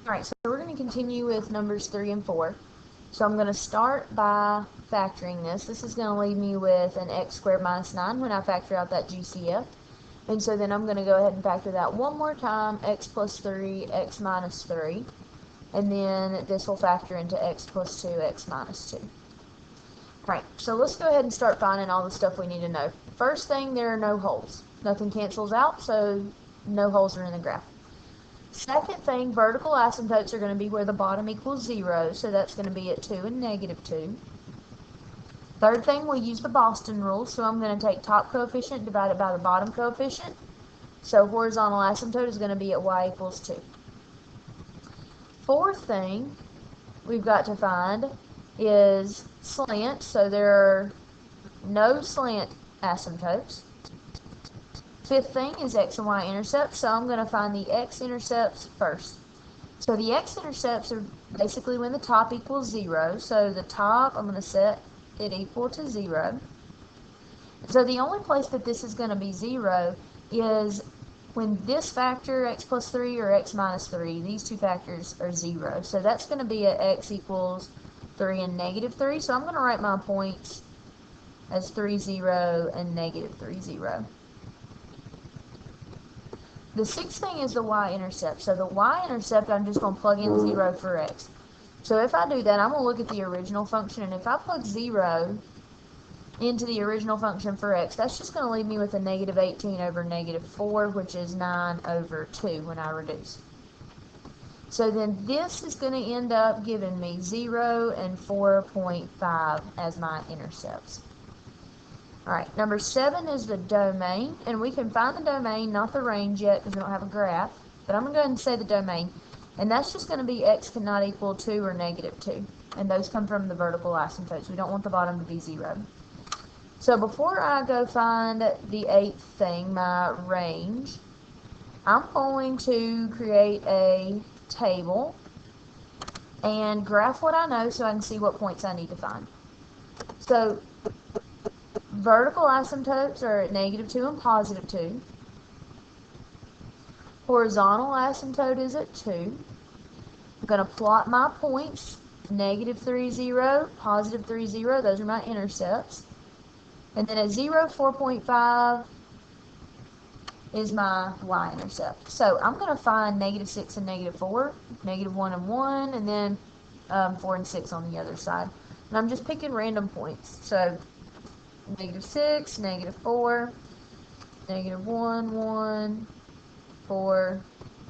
Alright, so we're going to continue with numbers 3 and 4. So I'm going to start by factoring this. This is going to leave me with an x squared minus 9 when I factor out that GCF. And so then I'm going to go ahead and factor that one more time, x plus 3, x minus 3. And then this will factor into x plus 2, x minus 2. Alright, so let's go ahead and start finding all the stuff we need to know. First thing, there are no holes. Nothing cancels out, so no holes are in the graph. Second thing, vertical asymptotes are going to be where the bottom equals 0, so that's going to be at 2 and negative 2. Third thing, we'll use the Boston rule, so I'm going to take top coefficient divided by the bottom coefficient. So horizontal asymptote is going to be at y equals 2. Fourth thing we've got to find is slant, so there are no slant asymptotes. Fifth thing is x and y intercepts, so I'm going to find the x-intercepts first. So the x-intercepts are basically when the top equals 0, so the top, I'm going to set it equal to 0. So the only place that this is going to be 0 is when this factor, x plus 3 or x minus 3, these two factors are 0. So that's going to be at x equals 3 and negative 3, so I'm going to write my points as 3, 0, and negative 3, 0. The sixth thing is the y-intercept. So the y-intercept, I'm just going to plug in 0 for x. So if I do that, I'm going to look at the original function, and if I plug 0 into the original function for x, that's just going to leave me with a negative 18 over negative 4, which is 9 over 2 when I reduce. So then this is going to end up giving me 0 and 4.5 as my intercepts. Alright, number 7 is the domain, and we can find the domain, not the range yet because we don't have a graph, but I'm going to go ahead and say the domain, and that's just going to be x cannot equal 2 or negative 2, and those come from the vertical asymptotes. We don't want the bottom to be 0. So before I go find the 8th thing, my range, I'm going to create a table and graph what I know so I can see what points I need to find. So vertical asymptotes are at negative 2 and positive 2. Horizontal asymptote is at 2. I'm going to plot my points, negative 3, 0, positive 3, 0. Those are my intercepts. And then at 0, 4.5 is my y-intercept. So I'm going to find negative 6 and negative 4, negative 1 and 1, and then 4 and 6 on the other side. And I'm just picking random points. So negative 6, negative 4, negative 1, 1, 4,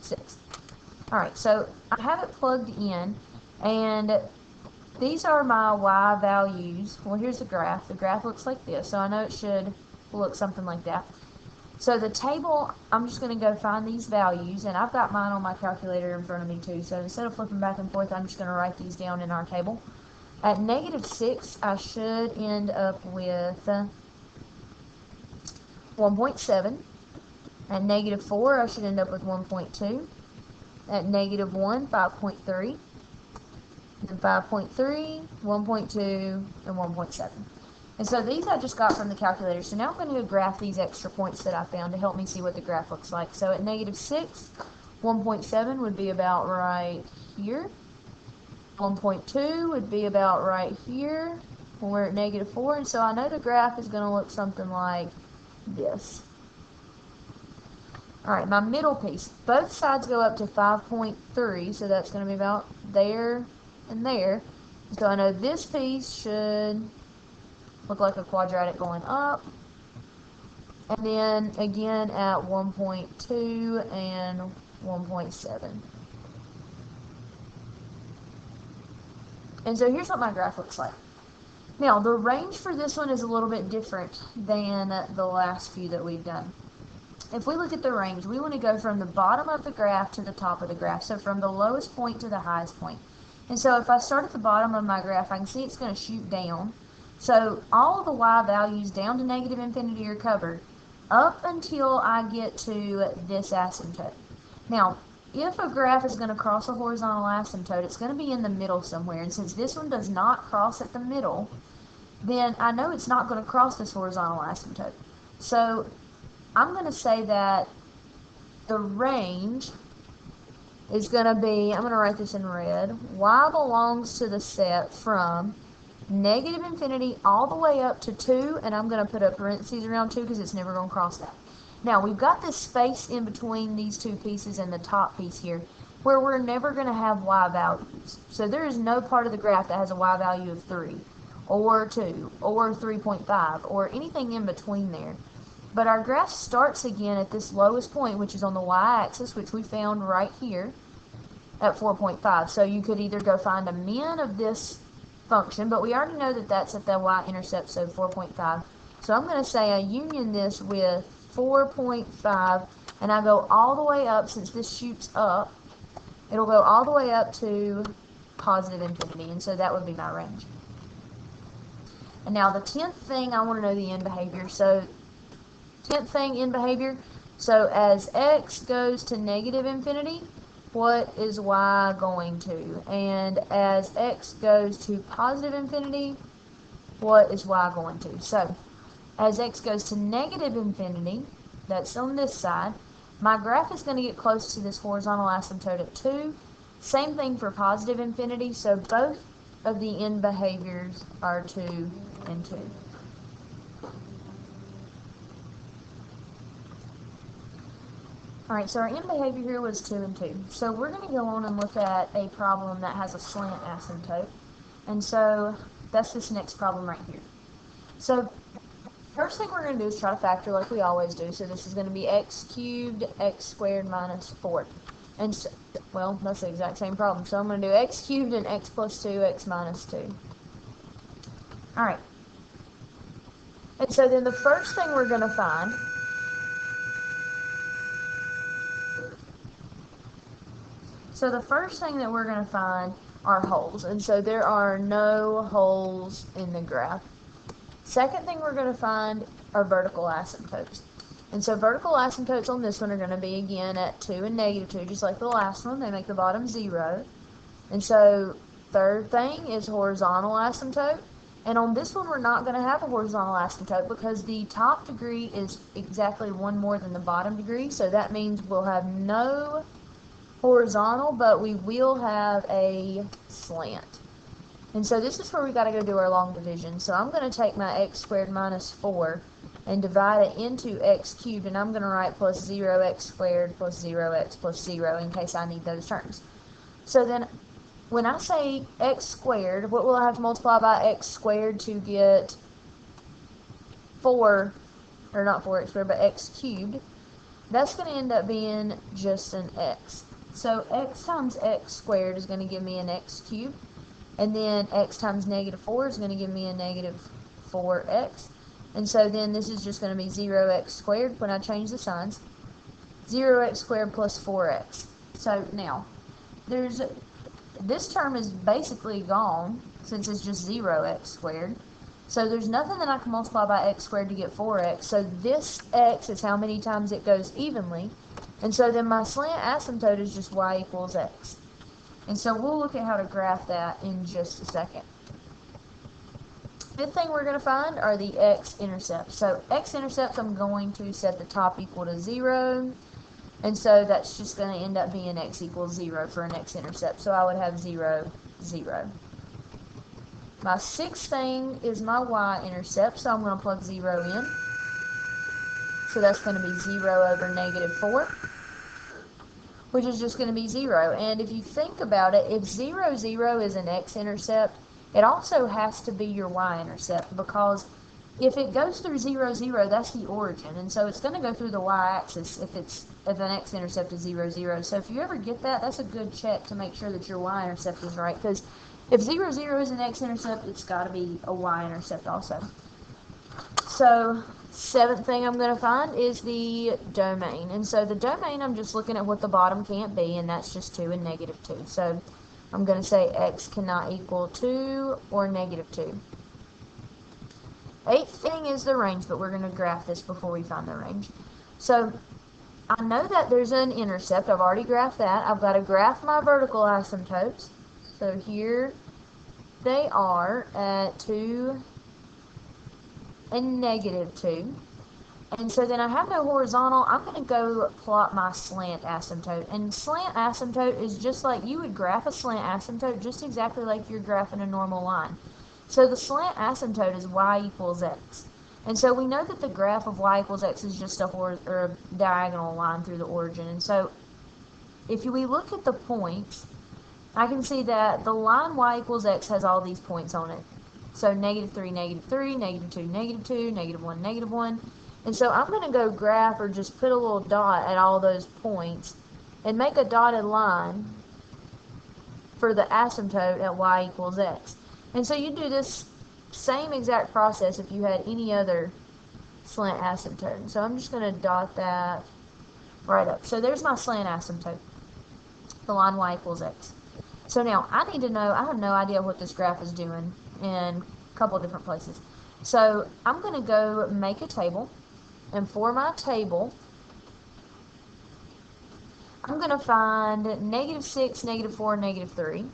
6. Alright, so I have it plugged in, and these are my y values. Well, here's the graph. The graph looks like this, so I know it should look something like that. So the table, I'm just going to go find these values, and I've got mine on my calculator in front of me too, so instead of flipping back and forth, I'm just going to write these down in our table. At negative 6, I should end up with 1.7. At negative 4, I should end up with 1.2. At negative 1, 5.3. And 5.3, 1.2, and 1.7. And so these I just got from the calculator. So now I'm going to graph these extra points that I found to help me see what the graph looks like. So at negative 6, 1.7 would be about right here. 1.2 would be about right here when we're at negative 4. And so I know the graph is going to look something like this. Alright, my middle piece. Both sides go up to 5.3, so that's going to be about there and there. So I know this piece should look like a quadratic going up. And then again at 1.2 and 1.7. And so here's what my graph looks like. Now, the range for this one is a little bit different than the last few that we've done. If we look at the range, we want to go from the bottom of the graph to the top of the graph. So from the lowest point to the highest point. And so if I start at the bottom of my graph, I can see it's going to shoot down. So all of the y values down to negative infinity are covered up until I get to this asymptote. Now, if a graph is going to cross a horizontal asymptote, it's going to be in the middle somewhere. And since this one does not cross at the middle, then I know it's not going to cross this horizontal asymptote. So I'm going to say that the range is going to be, I'm going to write this in red, y belongs to the set from negative infinity all the way up to 2, and I'm going to put a parentheses around 2 because it's never going to cross that. Now, we've got this space in between these two pieces and the top piece here where we're never going to have y values. So there is no part of the graph that has a y value of 3 or 2 or 3.5 or anything in between there. But our graph starts again at this lowest point, which is on the y-axis, which we found right here at 4.5. So you could either go find a min of this function, but we already know that that's at the y-intercept, so 4.5. So I'm going to say I union this with 4.5, and I go all the way up, since this shoots up, it'll go all the way up to positive infinity, and so that would be my range. And now the 10th thing, I want to know the end behavior. So 10th thing, end behavior. So as x goes to negative infinity, what is y going to? And as x goes to positive infinity, what is y going to? So as x goes to negative infinity, that's on this side, my graph is going to get close to this horizontal asymptote at 2. Same thing for positive infinity, so both of the end behaviors are 2 and 2. Alright, so our end behavior here was 2 and 2. So we're going to go on and look at a problem that has a slant asymptote. And so that's this next problem right here. So first thing we're going to do is try to factor like we always do. So this is going to be x cubed, x squared minus 4. And so, well, that's the exact same problem. So I'm going to do x cubed and x plus 2, x minus 2. Alright. And so then the first thing we're going to find So the first thing that we're going to find are holes, and so there are no holes in the graph. Second thing we're going to find are vertical asymptotes. And so vertical asymptotes on this one are going to be again at 2 and negative 2, just like the last one. They make the bottom 0. And so third thing is horizontal asymptote. And on this one we're not going to have a horizontal asymptote because the top degree is exactly one more than the bottom degree. So that means we'll have no horizontal, but we will have a slant. And so this is where we got to go do our long division. So I'm going to take my x squared minus 4 and divide it into x cubed, and I'm going to write plus 0x squared plus 0x plus 0 in case I need those terms. So then when I say x squared, what will I have to multiply by x squared to get 4, or not 4x squared, but x cubed? That's going to end up being just an x. So x times x squared is going to give me an x cubed, and then x times negative 4 is going to give me a negative 4x. And so then this is just going to be 0x squared when I change the signs. 0x squared plus 4x. So now, this term is basically gone since it's just 0x squared. So there's nothing that I can multiply by x squared to get 4x. So this x is how many times it goes evenly. And so then my slant asymptote is just y equals x. And so we'll look at how to graph that in just a second. Fifth thing we're going to find are the x-intercepts. So x-intercepts, I'm going to set the top equal to 0. And so that's just going to end up being x equals 0 for an x-intercept. So I would have 0, 0. My sixth thing is my y-intercept, so I'm going to plug 0 in. So that's going to be 0 over negative 4, which is just going to be 0. And if you think about it, if 0, 0 is an x-intercept, it also has to be your y-intercept, because if it goes through 0, 0, that's the origin. And so it's going to go through the y-axis if an x-intercept is 0, 0. So if you ever get that, that's a good check to make sure that your y-intercept is right, because if 0, 0 is an x-intercept, it's got to be a y-intercept also. So seventh thing I'm going to find is the domain. And so the domain, I'm just looking at what the bottom can't be, and that's just 2 and negative 2. So I'm going to say x cannot equal 2 or negative 2. Eighth thing is the range, but we're going to graph this before we find the range. So I know that there's an intercept. I've already graphed that. I've got to graph my vertical asymptotes. So here they are at 2 and negative 2. And so then I have no horizontal. I'm going to go plot my slant asymptote. And slant asymptote is just like you would graph a slant asymptote, just exactly like you're graphing a normal line. So the slant asymptote is y equals x. And so we know that the graph of y equals x is just a diagonal line through the origin. And so if we look at the points, I can see that the line y equals x has all these points on it. So -3, -3, -2, -2, -1, -1. And so I'm going to go graph or just put a little dot at all those points and make a dotted line for the asymptote at y equals x. And so you do this same exact process if you had any other slant asymptote. So I'm just going to dot that right up. So there's my slant asymptote, the line y equals x. So now I need to know, I have no idea what this graph is doing in a couple of different places. So I'm going to go make a table. And for my table, I'm going to find -6, -4, -3.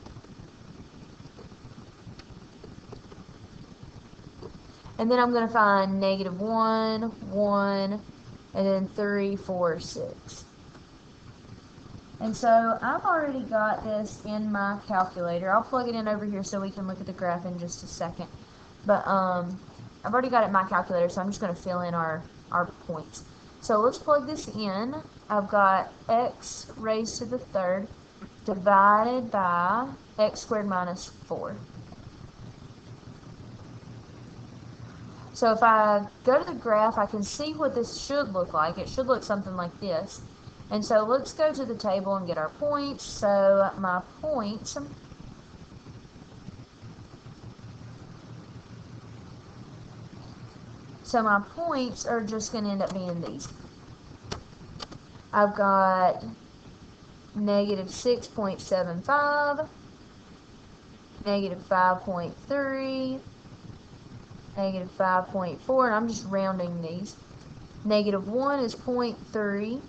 And then I'm going to find -1, 1, and then 3, 4, 6. And so I've already got this in my calculator. I'll plug it in over here so we can look at the graph in just a second. But I've already got it in my calculator, so I'm just going to fill in our points. So let's plug this in. I've got x raised to the third divided by x squared minus 4. So if I go to the graph, I can see what this should look like. It should look something like this. And so let's go to the table and get our points. So my points are just going to end up being these. I've got -6.75, -5.3, -5.4, and I'm just rounding these. -1 is 0.3.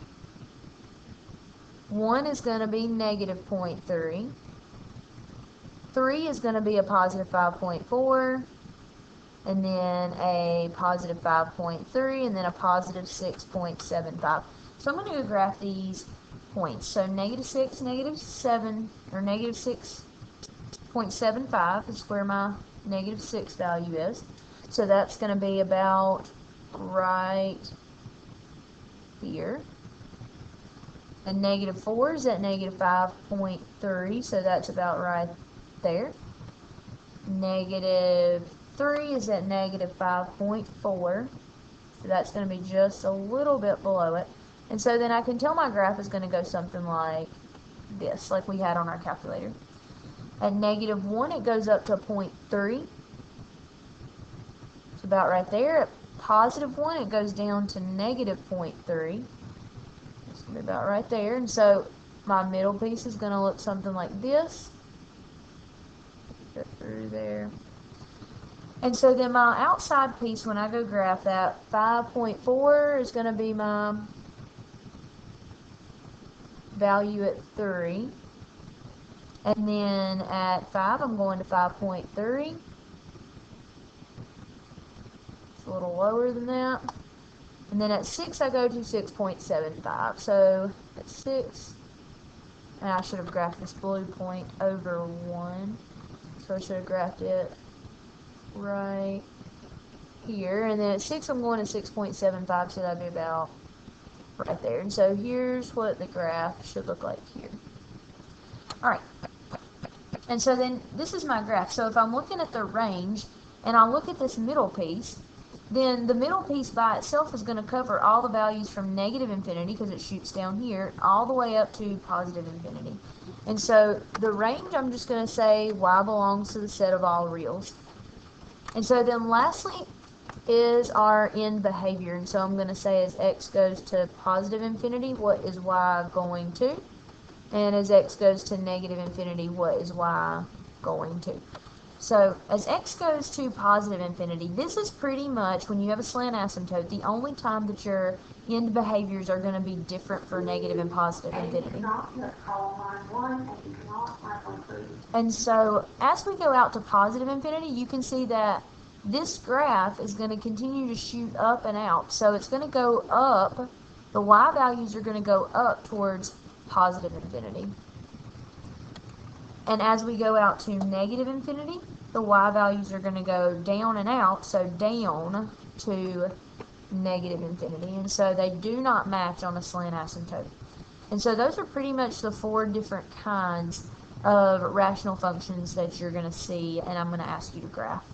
1 is going to be -0.3. 3 is going to be a +5.4. And then a +5.3, and then a +6.75. So I'm going to go graph these points. So -6, -7, or -6.75 is where my -6 value is. So that's going to be about right here. And -4 is at -5.3, so that's about right there. -3 is at -5.4, so that's going to be just a little bit below it. And so then I can tell my graph is going to go something like this, like we had on our calculator. At -1, it goes up to 0.3. It's about right there. At +1, it goes down to -0.3. It's going to be about right there. And so my middle piece is going to look something like this. Go through there. And so then my outside piece, when I go graph that, 5.4 is going to be my value at 3. And then at 5, I'm going to 5.3. It's a little lower than that. And then at 6, I go to 6.75. So at 6, and I should have graphed this blue point over 1. So I should have graphed it right here. And then at 6, I'm going to 6.75, so that'd be about right there. And so here's what the graph should look like here. Alright. And so then this is my graph. So if I'm looking at the range, and I look at this middle piece, then the middle piece by itself is going to cover all the values from -infinity, because it shoots down here, all the way up to +infinity. And so the range, I'm just going to say y belongs to the set of all reals. And so then lastly is our end behavior. And so I'm going to say as x goes to +infinity, what is y going to? And as x goes to -infinity, what is y going to? So as x goes to +infinity, this is pretty much, when you have a slant asymptote, the only time that your end behaviors are going to be different for negative and positive infinity. And so as we go out to positive infinity, you can see that this graph is going to continue to shoot up and out. So it's going to go up. The y values are going to go up towards positive infinity. And as we go out to negative infinity, the y values are going to go down and out, so down to negative infinity. And so they do not match on a slant asymptote. And so those are pretty much the 4 different kinds of rational functions that you're going to see, and I'm going to ask you to graph.